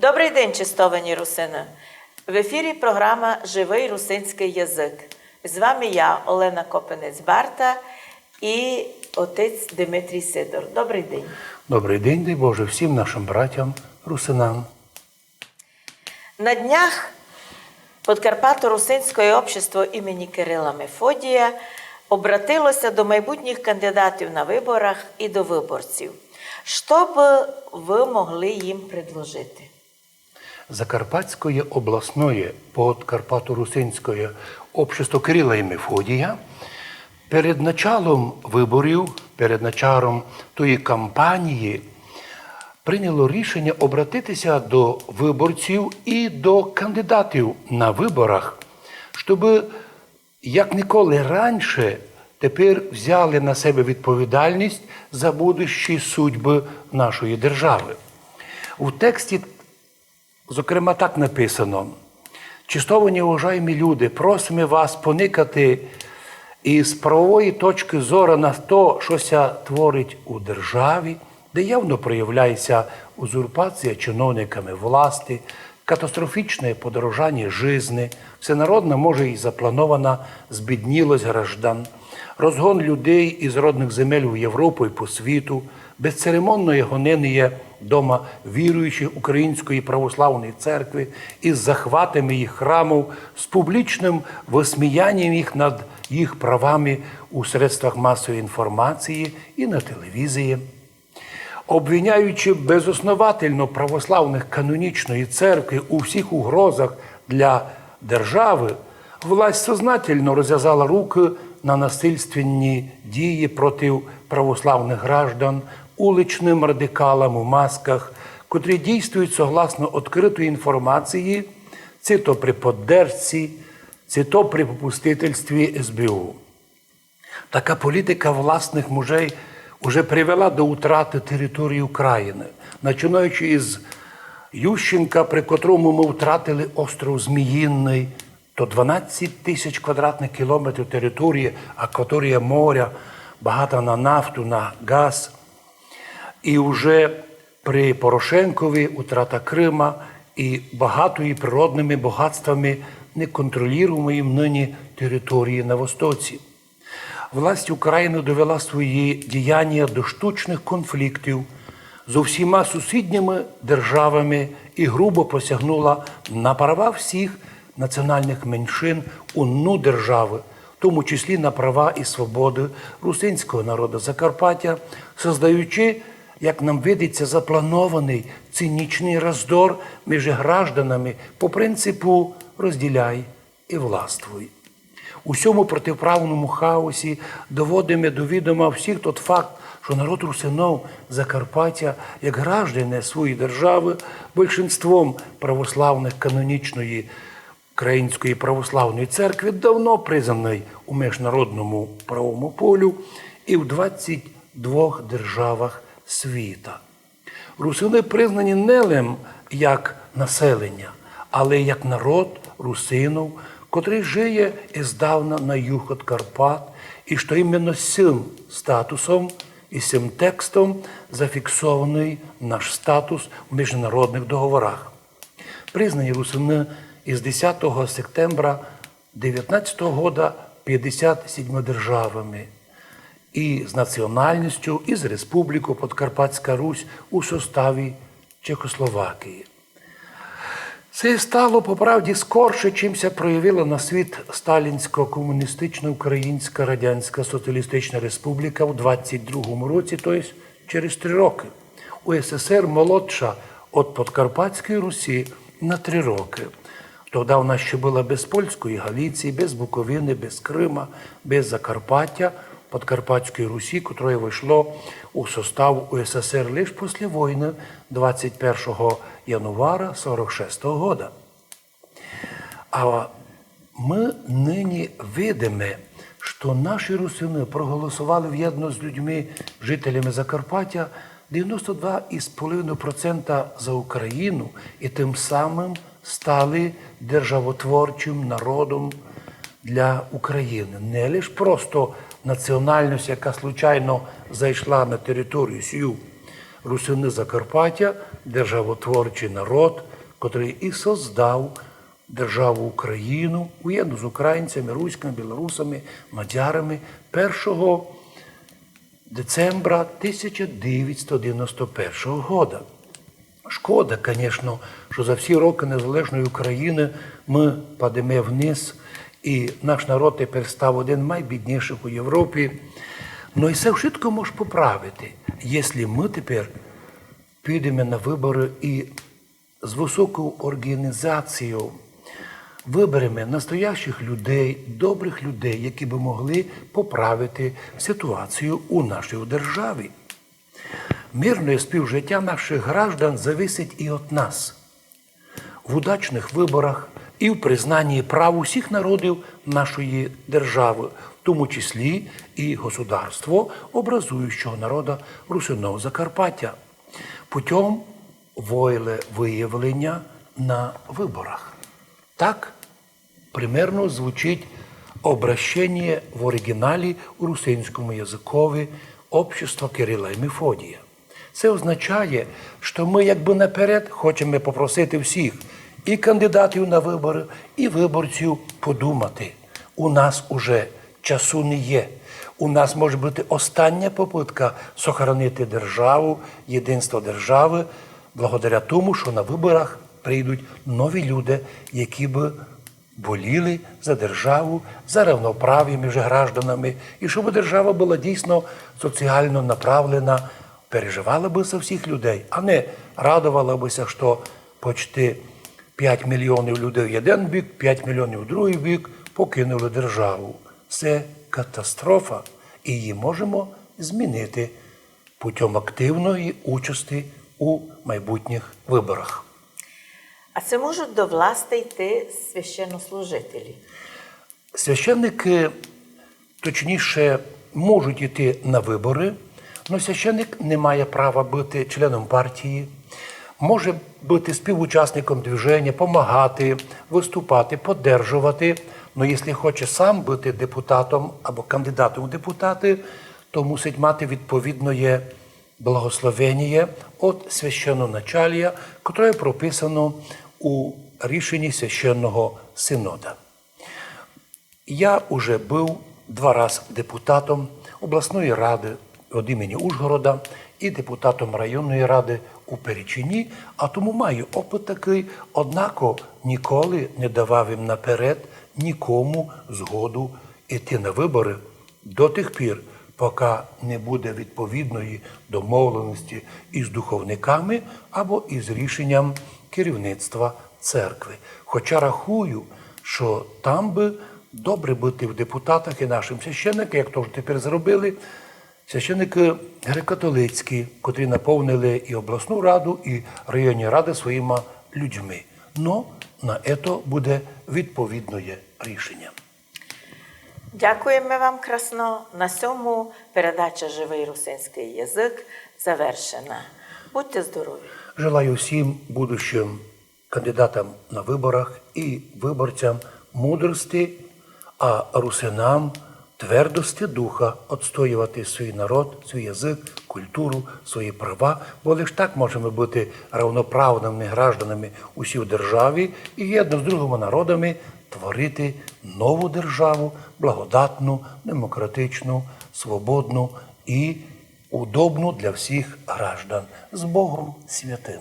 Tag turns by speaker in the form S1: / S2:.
S1: Добрий день, чистовані русини! В ефірі програма «Живий русинський язик». З вами я, Олена Копенець-Барта і отець Дмитрій Сидор. Добрий день!
S2: Добрий день, дай Боже, всім нашим братям, русинам.
S1: На днях Подкарпато-Русинське общество імені Кирила Мефодія обратилося до майбутніх кандидатів на виборах і до виборців. Що б ви могли їм предложити?
S2: Закарпатське обласне Подкарпато-Русинське общество Кирила і Мефодія перед началом виборів, перед началом тої кампанії прийняло рішення обратитися до виборців і до кандидатів на виборах, щоб як ніколи раніше тепер взяли на себе відповідальність за будущі судьби нашої держави. У тексті, зокрема, так написано: «Чистовані, уважаємі люди, просимо вас поникати із правової точки зору на те, що ся творить у державі, де явно проявляється узурпація чиновниками власти, катастрофічне подорожання жизни, всенародна, може і запланована збіднілость граждан, розгон людей із родних земель у Європу і по світу, безцеремонне гонення дома віруючих Української православної церкви із захватами їх храмів, з публічним висміянням їх над їх правами у средствах масової інформації і на телевізії. Обвиняючи безосновательно православних канонічної церкви у всіх угрозах для держави, власть сознательно розв'язала руки на насильственні дії проти православних граждан, уличним радикалам у масках, котрі дійствують согласно відкритої інформації, чи то при поддержці, чи то при попустительстві СБУ. Така політика власних мужей уже привела до утрати території України, починаючи із Ющенка, при котрому ми втратили остров Зміїний, то 12 тисяч квадратних кілометрів території, акваторія моря, багата на нафту, на газ. І вже при Порошенкові утрата Крима і багатої природними багатствами неконтролюємої нині території на Востоці. Власть України довела свої діяння до штучних конфліктів з усіма сусідніми державами і грубо посягнула на права всіх національних меншин у держави, в тому числі на права і свободи русинського народу Закарпаття, создаючи, як нам видиться, запланований цинічний роздор між гражданами по принципу «розділяй і властвуй». У цьому протиправному хаосі доводимо до відома всіх тот факт, що народ русинов Закарпаття, як граждани своєї держави, більшинством православних канонічної Української православної церкви давно признаний у міжнародному правовому полю і в 22 державах світа. Русини признані не лише як населення, але й як народ русинов, котрий жиє іздавна на юг від Карпат, і що іменно з цим статусом і з цим текстом зафіксований наш статус в міжнародних договорах. Признані русини із 10 сентября 1919 року 57 державами і з національністю, і з Республікою Подкарпатська Русь у составі Чехословакії. Це стало, по правді, скорше, чимся проявила на світ Сталінсько-комуністична Українська Радянська Соціалістична Республіка у 22-му році, тобто через 3 роки. УССР молодша від Подкарпатської Русі на 3 роки. Тоді вона ще була без Польської Галиції, без Буковини, без Крима, без Закарпаття, Подкарпатської Русі, котре вийшло у состав УССР лише після війни 21 января 1946 року. А ми нині видимо, що наші русини проголосували в'єдно з людьми, жителями Закарпаття, 92,5% за Україну і тим самим стали державотворчим народом для України. Не лише просто національність, яка случайно зайшла на територію сію. русини Закарпаття, державотворчий народ, котрий і создав державу Україну, уєдну з українцями, руськими, білорусами, мадярами 1 децембра 1991 року. Шкода, звісно, що за всі роки незалежної України ми падемо вниз, і наш народ тепер став один з найбідніших у Європі. Ну і все швидко може поправити, якщо ми тепер підемо на вибори і з високою організацією виберемо настоящих людей, добрих людей, які би могли поправити ситуацію у нашій державі. Мирне співжиття наших граждан зависить і від нас. В удачних виборах і в признанні прав усіх народів нашої держави, в тому числі і государство образуючого народу русинов Закарпаття, путем волевиявлення на виборах. Так примерно звучить обращення в оригіналі у русинському язикові общества Кирила і Мефодія. Це означає, що ми якби наперед хочемо попросити всіх, і кандидатів на вибори, і виборців подумати. У нас уже часу не є. У нас може бути остання попитка сохранити державу, єдинство держави, благодаря тому, що на виборах прийдуть нові люди, які би боліли за державу, за рівноправ'я між гражданами, і щоб держава була дійсно соціально направлена, переживала би за всіх людей, а не радувала бися, що почти 5 мільйонів людей в один бік, 5 мільйонів в другий бік покинули державу. Це катастрофа, і її можемо змінити путем активної участі у майбутніх виборах.
S1: А це можуть до власти йти священнослужителі?
S2: Священники, точніше, можуть йти на вибори, але священник не має права бути членом партії, може бути співучасником движення, допомагати, виступати, підтримувати. Але якщо хоче сам бути депутатом або кандидатом у депутати, то мусить мати відповідне благословення від священноначалія, яке прописано у рішенні священного синода. Я вже був 2 рази депутатом обласної ради від імені Ужгорода і депутатом районної ради у Перечині, а тому маю опит такий, однако ніколи не давав їм наперед нікому згоду йти на вибори до тих пір, поки не буде відповідної домовленості із духовниками або із рішенням керівництва церкви. Хоча рахую, що там би добре бути в депутатах і нашим священникам, як то вже тепер зробили, священники греко-католицькі, котрі наповнили і обласну раду, і районні ради своїми людьми. Но на це буде відповідне рішення.
S1: Дякуємо вам красно. На цьому передача «Живий русинський язик» завершена. Будьте здорові!
S2: Желаю всім будущим кандидатам на виборах і виборцям мудрості, а русинам твердості духа відстоювати свій народ, свій язик, культуру, свої права, бо лише так можемо бути рівноправними гражданами усі в державі і єдно з другими народами творити нову державу, благодатну, демократичну, свободну і удобну для всіх граждан. З Богом святим!